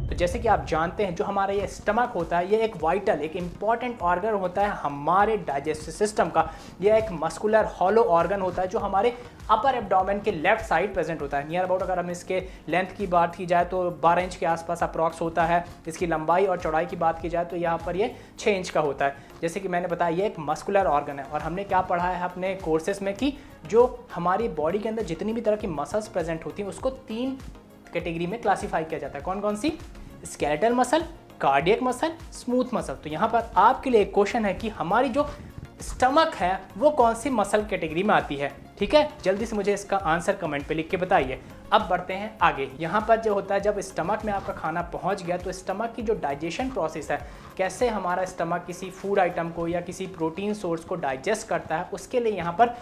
तो जैसे कि आप जानते हैं जो हमारा ये स्टमक होता है ये एक वाइटल, एक इम्पॉर्टेंट ऑर्गन होता है हमारे डाइजेस्टिव सिस्टम का। यह एक मस्कुलर हॉलो ऑर्गन होता है जो हमारे अपर एब्डोमेन के लेफ्ट साइड प्रेजेंट होता है। नियर अबाउट अगर हम इसके लेंथ की बात की जाए तो 12 इंच के आसपास अप्रॉक्स होता है। इसकी लंबाई और चौड़ाई की बात की जाए तो यहाँ पर ये 6 इंच का होता है। जैसे कि मैंने बताया ये एक मस्कुलर ऑर्गन है और हमने क्या पढ़ा है अपने कोर्सेज में कि जो हमारी बॉडी के अंदर जितनी भी तरह की मसल्स प्रेजेंट होती हैं उसको 3 कैटेगरी में क्लासीफाई किया जाता है। कौन कौन सी? Skeletal muscle, cardiac muscle, smooth muscle. तो यहाँ पर आपके लिए एक क्वेश्चन है कि हमारी जो स्टमक है वो कौन सी मसल कैटेगरी में आती है। ठीक है, जल्दी से मुझे इसका आंसर कमेंट पे लिख के बताइए। अब बढ़ते हैं आगे। यहाँ पर जो होता है जब स्टमक में आपका खाना पहुँच गया तो स्टमक की जो डाइजेशन प्रोसेस है, कैसे हमारा स्टमक किसी फूड आइटम को या किसी प्रोटीन सोर्स को डाइजेस्ट करता है, उसके लिए यहाँ पर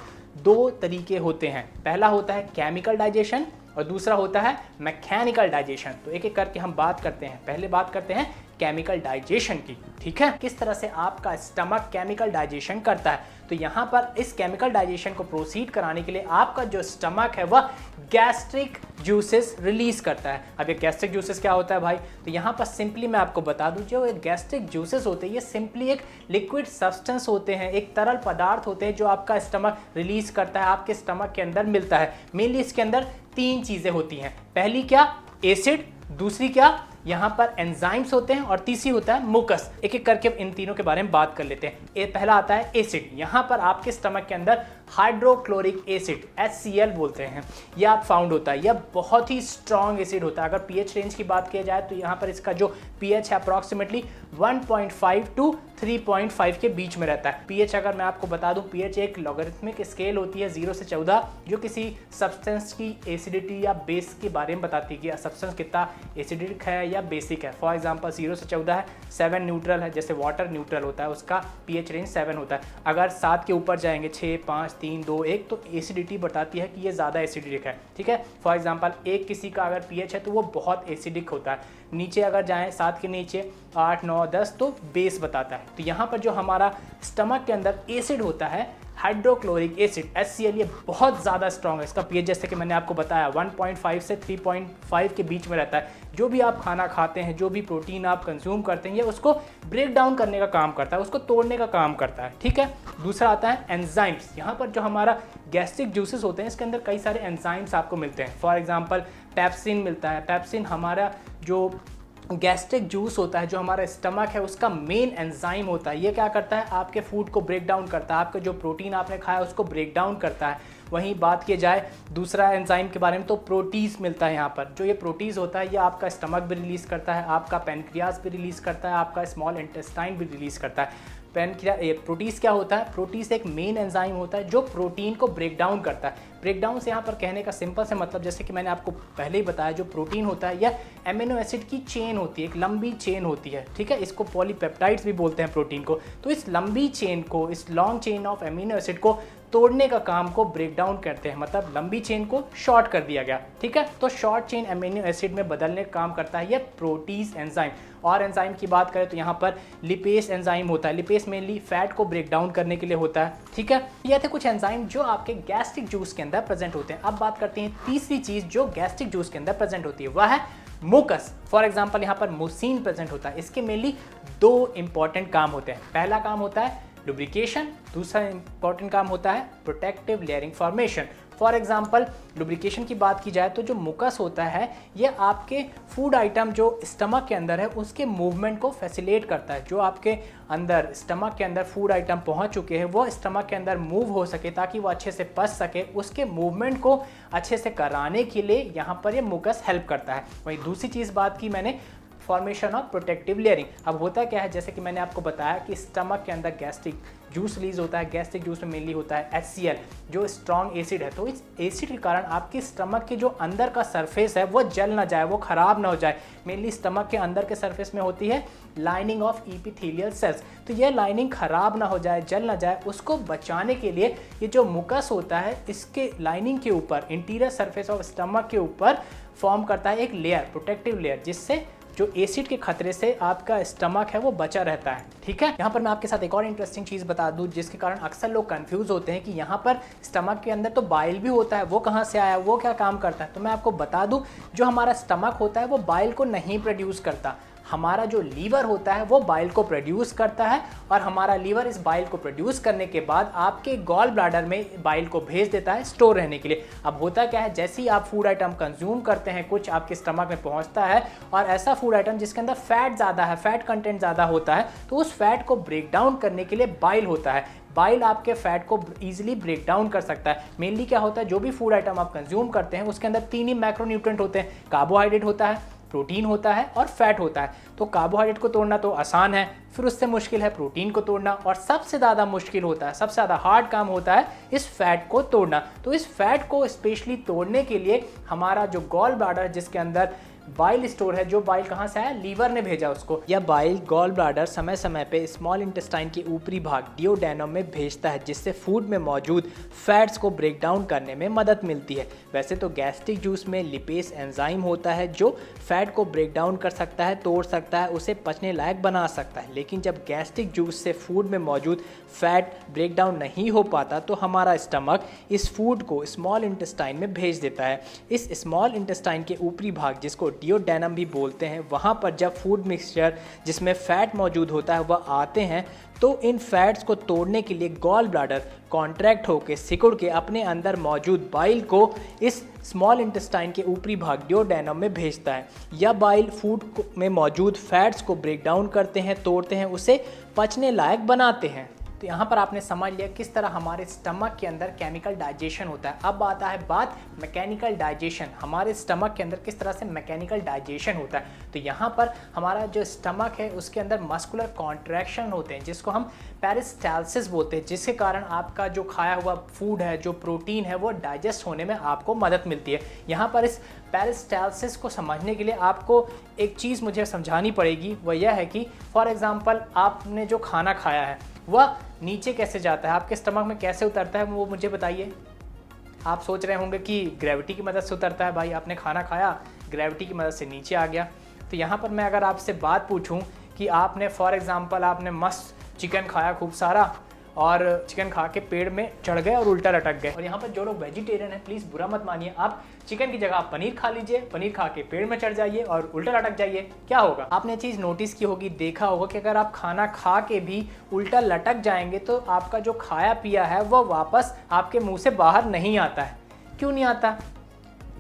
2 तरीके होते हैं। पहला होता है केमिकल डाइजेशन और दूसरा होता है मैकेनिकल डाइजेशन। तो एक एक करके हम बात करते हैं। पहले बात करते हैं केमिकल डाइजेशन की। ठीक है, किस तरह से आपका स्टमक केमिकल डाइजेशन करता है। तो यहाँ पर इस केमिकल डाइजेशन को प्रोसीड कराने के लिए आपका जो स्टमक है वह गैस्ट्रिक जूसेस रिलीज करता है। अब ये गैस्ट्रिक जूसेस क्या होता है भाई? तो यहाँ पर सिंपली मैं आपको बता दूं, जो गैस्ट्रिक जूसेस होते हैं ये सिंपली एक लिक्विड सब्सटेंस होते हैं, एक तरल पदार्थ होते हैं जो आपका स्टमक रिलीज करता है, आपके स्टमक के अंदर मिलता है। मेनली इसके अंदर 3 चीजें होती हैं। पहली क्या? एसिड। दूसरी क्या? यहाँ पर एंजाइम्स होते हैं और तीसरी होता है मुकस। एक एक करके इन तीनों के बारे में बात कर लेते हैं। ये पहला आता है एसिड। यहाँ पर आपके स्टमक के अंदर हाइड्रोक्लोरिक एसिड HCl बोलते हैं, यह आप फाउंड होता है। यह बहुत ही स्ट्रॉन्ग एसिड होता है। अगर पीएच रेंज की बात किया जाए तो यहाँ पर इसका जो पीएच है अप्रॉक्सीमेटली 1.5 टू 3.5 के बीच में रहता है। पीएच अगर मैं आपको बता दूं, पीएच एक लॉगरिथमिक स्केल होती है 0 से 14 जो किसी सब्सटेंस की एसिडिटी या बेस के बारे में बताती है कि सब्सटेंस कितना एसिडिक है या बेसिक है। फॉर एग्जांपल 0 से 14 है, 7 न्यूट्रल है, जैसे वाटर न्यूट्रल होता है उसका पीएच रेंज 7 होता है। अगर 7 के ऊपर जाएंगे 6, 5, 3, 2, 1 तो एसिडिटी बताती है कि ये ज़्यादा एसिडिक है। ठीक है, फॉर एग्जांपल एक किसी का अगर पीएच है तो वो बहुत एसिडिक होता है। नीचे अगर जाएं 7 के नीचे 8, 9, 10 तो बेस बताता है। तो यहाँ पर जो हमारा स्टमक के अंदर एसिड होता है हाइड्रोक्लोरिक एसिड HCl, ये बहुत ज़्यादा स्ट्रॉन्ग है। इसका पीएच जैसे कि मैंने आपको बताया 1.5 से 3.5 के बीच में रहता है। जो भी आप खाना खाते हैं, जो भी प्रोटीन आप कंज्यूम करते हैं, ये उसको ब्रेक डाउन करने का काम करता है, उसको तोड़ने का काम करता है। ठीक है, दूसरा आता है एंजाइम्स। यहाँ पर जो हमारा गैस्ट्रिक जूसेस होते हैं इसके अंदर कई सारे एंजाइम्स आपको मिलते हैं। फॉर एग्जाम्पल पेप्सिन मिलता है। पेप्सिन हमारा जो गैस्ट्रिक जूस होता है, जो हमारा स्टमक है उसका मेन एंजाइम होता है। ये क्या करता है? आपके फूड को ब्रेक डाउन करता है, आपके जो प्रोटीन आपने खाया उसको ब्रेक डाउन करता है। वहीं बात की जाए दूसरा एंजाइम के बारे में तो प्रोटीज मिलता है। यहाँ पर जो ये प्रोटीज होता है ये आपका स्टमक भी रिलीज़ करता है, आपका पेनक्रियाज भी रिलीज़ करता है, आपका स्मॉल इंटेस्टाइन भी रिलीज़ करता है। प्रोटीज क्या होता है? प्रोटीज एक मेन एंजाइम होता है जो प्रोटीन को ब्रेक डाउन करता है। ब्रेक डाउन से यहाँ पर कहने का सिंपल से मतलब, जैसे कि मैंने आपको पहले ही बताया, जो प्रोटीन होता है यह एमिनो एसिड की चेन होती है, एक लंबी चेन होती है। ठीक है, इसको पॉलीपेप्टाइड्स भी बोलते हैं प्रोटीन को। तो इस लंबी चेन को, इस long chain of amino acid को तोड़ने का काम को ब्रेक डाउन करते हैं, मतलब लंबी चेन को शॉर्ट कर दिया गया। ठीक है, तो शॉर्ट चेन एमिनो एसिड में बदलने का काम करता है यह प्रोटीज एंजाइम। और एंजाइम की बात करें तो यहाँ पर लिपेस एंजाइम होता है। लिपेस मेनली फैट को ब्रेक डाउन करने के लिए होता है। ठीक है, ये थे कुछ एंजाइम जो आपके गैस्ट्रिक जूस के अंदर प्रेजेंट होते हैं। अब बात करते हैं तीसरी चीज जो गैस्ट्रिक जूस के अंदर प्रेजेंट होती है, वह है मुकस। फॉर एग्जाम्पल यहाँ पर मुसिन प्रेजेंट होता है। इसके मेनली 2 इंपॉर्टेंट काम होते हैं। पहला काम होता है लुब्रिकेशन, दूसरा इंपॉर्टेंट काम होता है protective layering formation. For example lubrication की बात की जाए तो जो मुकस होता है ये आपके फूड आइटम जो स्टमक के अंदर है उसके मूवमेंट को फैसिलिटेट करता है। जो आपके अंदर स्टमक के अंदर फूड आइटम पहुंच चुके हैं वो स्टमक के अंदर मूव हो सके ताकि वो अच्छे से पच सके, उसके मूवमेंट को अच्छे से कराने के लिए यहाँ पर ये मुकस हेल्प करता है। वहीं दूसरी चीज़ बात की मैंने फॉर्मेशन ऑफ प्रोटेक्टिव लेयरिंग। अब होता क्या है, जैसे कि मैंने आपको बताया कि स्टमक के अंदर गैस्ट्रिक जूस रिलीज होता है। गैस्ट्रिक जूस में मेनली होता है HCl जो स्ट्रॉन्ग एसिड है। तो इस एसिड के कारण आपके स्टमक के जो अंदर का सरफेस है वो जल ना जाए, वो खराब ना हो जाए। मेनली स्टमक के अंदर के सरफेस में होती है लाइनिंग ऑफ इपिथेलियल सेल्स। तो ये लाइनिंग खराब ना हो जाए, जल ना जाए, उसको बचाने के लिए ये जो मुकस होता है इसके लाइनिंग के ऊपर, इंटीरियर सरफेस ऑफ स्टमक के ऊपर फॉर्म करता है एक लेयर, प्रोटेक्टिव लेयर, जिससे जो एसिड के खतरे से आपका स्टमक है वो बचा रहता है। ठीक है, यहाँ पर मैं आपके साथ एक और इंटरेस्टिंग चीज़ बता दूँ जिसके कारण अक्सर लोग कंफ्यूज होते हैं कि यहाँ पर स्टमक के अंदर तो बाइल भी होता है, वो कहाँ से आया, वो क्या काम करता है। तो मैं आपको बता दूँ, जो हमारा स्टमक होता है वो बाइल को नहीं प्रोड्यूस करता, हमारा जो लीवर होता है वो बाइल को प्रोड्यूस करता है, और हमारा लीवर इस बाइल को प्रोड्यूस करने के बाद आपके गॉल ब्लैडर में बाइल को भेज देता है स्टोर रहने के लिए। अब होता क्या है, जैसे ही आप फूड आइटम कंज्यूम करते हैं, कुछ आपके स्टमक में पहुंचता है और ऐसा फूड आइटम जिसके अंदर फैट ज़्यादा है, फैट कंटेंट ज़्यादा होता है, तो उस फैट को ब्रेक डाउन करने के लिए बाइल होता है। बाइल आपके फैट को इजीली ब्रेक डाउन कर सकता है। मेनली क्या होता है, जो भी फूड आइटम आप कंज्यूम करते हैं उसके अंदर 3 ही मैक्रोन्यूट्रिएंट होते हैं, कार्बोहाइड्रेट होता है, प्रोटीन होता है और फैट होता है। तो कार्बोहाइड्रेट को तोड़ना तो आसान है, फिर उससे मुश्किल है प्रोटीन को तोड़ना, और सबसे ज़्यादा मुश्किल होता है, सबसे ज़्यादा हार्ड काम होता है इस फैट को तोड़ना। तो इस फैट को स्पेशली तोड़ने के लिए हमारा जो गॉल ब्लैडर जिसके अंदर बाइल स्टोर है, जो बाइल कहाँ से आया, लीवर ने भेजा उसको, या बाइल गॉल ब्लैडर समय समय पे स्मॉल इंटेस्टाइन के ऊपरी भाग डियोडेनम में भेजता है, जिससे फूड में मौजूद फैट्स को ब्रेक डाउन करने में मदद मिलती है। वैसे तो गैस्ट्रिक जूस में लिपेज एंजाइम होता है जो फैट को ब्रेक डाउन कर सकता है, तोड़ सकता है, उसे पचने लायक बना सकता है। लेकिन जब गैस्ट्रिक जूस से फूड में मौजूद फैट ब्रेक डाउन नहीं हो पाता तो हमारा स्टमक इस फूड को स्मॉल इंटेस्टाइन में भेज देता है। इस स्मॉल इंटेस्टाइन के ऊपरी भाग, जिसको डियोडेनम भी बोलते हैं, वहाँ पर जब फूड मिक्सचर जिसमें फैट मौजूद होता है वह आते हैं, तो इन फैट्स को तोड़ने के लिए गॉल ब्लैडर कॉन्ट्रैक्ट होकर सिकुड़ के अपने अंदर मौजूद बाइल को इस स्मॉल इंटेस्टाइन के ऊपरी भाग डियोडेनम में भेजता है। यह बाइल फूड में मौजूद फैट्स को ब्रेक डाउन करते हैं, तोड़ते हैं, उसे पचने लायक बनाते हैं। तो यहाँ पर आपने समझ लिया किस तरह हमारे स्टमक के अंदर केमिकल डाइजेशन होता है। अब आता है बात मैकेनिकल डाइजेशन, हमारे स्टमक के अंदर किस तरह से मैकेनिकल डाइजेशन होता है। तो यहाँ पर हमारा जो स्टमक है उसके अंदर मस्कुलर कॉन्ट्रैक्शन होते हैं, जिसको हम पेरिस्टाल्सिस बोलते हैं, जिसके कारण आपका जो खाया हुआ फूड है, जो प्रोटीन है, वो डाइजेस्ट होने में आपको मदद मिलती है। यहाँ पर इस पेरिस्टाल्सिस को समझने के लिए आपको एक चीज़ मुझे समझानी पड़ेगी, वह यह है कि फॉर एग्जांपल आपने जो खाना खाया है वह नीचे कैसे जाता है, आपके स्टमक में कैसे उतरता है, वो मुझे बताइए। आप सोच रहे होंगे कि ग्रेविटी की मदद से उतरता है। भाई, आपने खाना खाया, ग्रेविटी की मदद से नीचे आ गया। तो यहाँ पर मैं अगर आपसे बात पूछूं कि आपने फॉर एग्जांपल आपने मस्त चिकन खाया खूब सारा, और चिकन खा के पेड़ में चढ़ गए और उल्टा लटक गए। और यहाँ पर जो लोग वेजिटेरियन हैं प्लीज़ बुरा मत मानिए, आप चिकन की जगह आप पनीर खा लीजिए, पनीर खा के पेड़ में चढ़ जाइए और उल्टा लटक जाइए, क्या होगा? आपने चीज़ नोटिस की होगी, देखा होगा कि अगर आप खाना खा के भी उल्टा लटक जाएंगे तो आपका जो खाया पिया है वो वापस आपके मुँह से बाहर नहीं आता है। क्यों नहीं आता?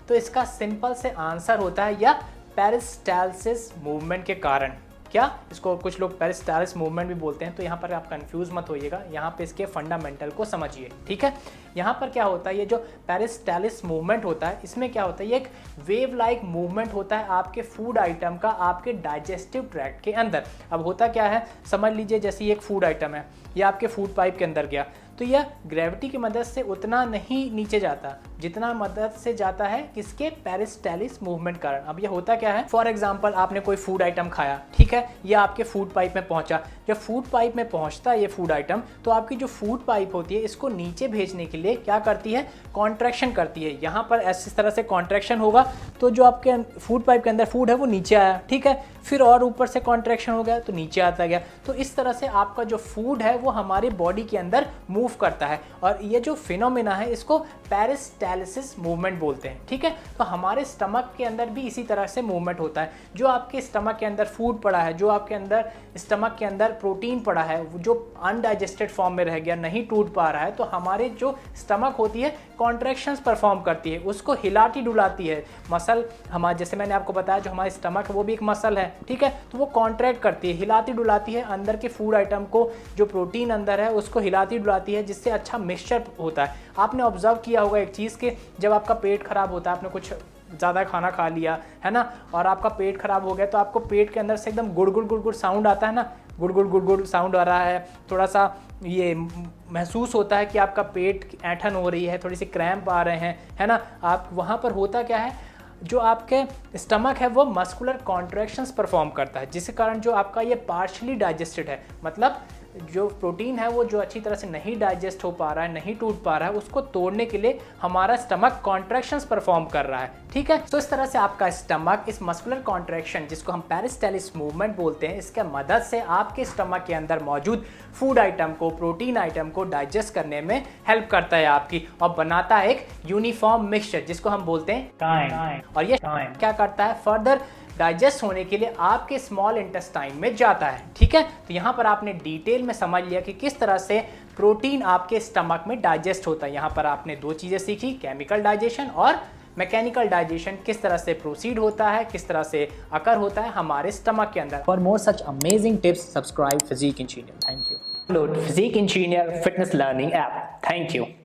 तो इसका सिंपल से आंसर होता है या पेरिस्टाल्सिस मूवमेंट के कारण। क्या इसको कुछ लोग पेरिस्टाल्सिस मूवमेंट भी बोलते हैं। तो यहाँ पर आप कंफ्यूज मत होइएगा, यहाँ पे इसके फंडामेंटल को समझिए। ठीक है, यहाँ पर क्या होता है, ये जो पेरिस्टाल्सिस मूवमेंट होता है इसमें क्या होता है, ये एक वेव लाइक मूवमेंट होता है आपके फूड आइटम का आपके डाइजेस्टिव ट्रैक्ट के अंदर। अब होता क्या है, समझ लीजिए जैसे ये एक फूड आइटम है, ये आपके फूड पाइप के अंदर गया, तो यह ग्रेविटी की मदद से उतना नहीं नीचे जाता जितना मदद से जाता है किसके, पेरिस्टाल्सिस मूवमेंट कारण। अब ये होता क्या है, फॉर एग्जांपल आपने कोई फूड आइटम खाया, ठीक है, ये आपके फूड पाइप में पहुंचा। जब फूड पाइप में पहुंचता है ये फूड आइटम, तो आपकी जो फूड पाइप होती है इसको नीचे भेजने के लिए क्या करती है, कॉन्ट्रैक्शन करती है। यहाँ पर इस तरह से कॉन्ट्रैक्शन होगा तो जो आपके फूड पाइप के अंदर फूड है वो नीचे आया, ठीक है, फिर और ऊपर से कॉन्ट्रैक्शन हो गया तो नीचे आता गया। तो इस तरह से आपका जो फूड है वो हमारे बॉडी के अंदर मूव करता है, और ये जो फिनोमेना है इसको पेरिस्टाल्सिस मूवमेंट बोलते हैं। ठीक है, तो हमारे स्टमक के अंदर भी इसी तरह से मूवमेंट होता है। जो आपके स्टमक के अंदर फूड पड़ा है, जो आपके अंदर स्टमक के अंदर प्रोटीन पड़ा है, जो अनडाइजेस्टेड फॉर्म में रह गया, नहीं टूट पा रहा है, तो हमारे जो स्टमक होती है कॉन्ट्रैक्शंस परफॉर्म करती है, उसको हिलाती डुलाती है। मसल हमारे, जैसे मैंने आपको बताया, जो हमारे स्टमक है वो भी एक मसल है, ठीक है, तो वो कॉन्ट्रैक्ट करती है, हिलाती डुलाती है अंदर के फूड आइटम को, जो प्रोटीन अंदर है उसको हिलाती डुलाती है, जिससे अच्छा मिक्सचर होता है। आपने ऑब्जर्व किया होगा एक चीज़ के, जब आपका पेट खराब होता है, आपने कुछ ज़्यादा खाना खा लिया है ना, और आपका पेट खराब हो गया, तो आपको पेट के अंदर से एकदम गुड़ गुड़ गुड़ गुड़ साउंड आता है ना, गुड़ गुड़ गुड़ गुड़ साउंड आ रहा है, थोड़ा सा ये महसूस होता है कि आपका पेट ऐंठन हो रही है, थोड़ी सी क्रैम्प आ रहे हैं, है ना। आप वहाँ पर होता क्या है, जो आपके स्टमक है वो मस्कुलर कॉन्ट्रैक्शंस परफॉर्म करता है, जिसके कारण जो आपका ये पार्शली डाइजेस्टेड है, मतलब जो प्रोटीन है वो जो अच्छी तरह से नहीं डाइजेस्ट हो पा रहा है, नहीं टूट पा रहा है, उसको तोड़ने के लिए हमारा स्टमक कॉन्ट्रैक्शंस परफॉर्म कर रहा है। ठीक है, तो इस तरह से आपका स्टमक इस मस्कुलर कॉन्ट्रैक्शन जिसको हम पेरिस्टालिस मूवमेंट बोलते हैं, इसके मदद से आपके स्टमक के अंदर मौजूद फूड आइटम को, प्रोटीन आइटम को डाइजेस्ट करने में हेल्प करता है आपकी, और बनाता है एक यूनिफॉर्म मिक्सचर जिसको हम बोलते हैं काइम। और ये क्या करता है, फर्दर डाइजेस्ट होने के लिए आपके स्मॉल इंटेस्टाइन में जाता है। ठीक है, तो यहाँ पर आपने डिटेल में समझ लिया कि किस तरह से प्रोटीन आपके स्टमक में डाइजेस्ट होता है। यहाँ पर आपने दो चीज़ें सीखी, केमिकल डाइजेशन और मैकेनिकल डाइजेशन, किस तरह से प्रोसीड होता है, किस तरह से अकर होता है हमारे स्टमक के अंदर। For more such amazing tips subscribe physique engineer. Thank you. Physique engineer fitness learning app. Thank you.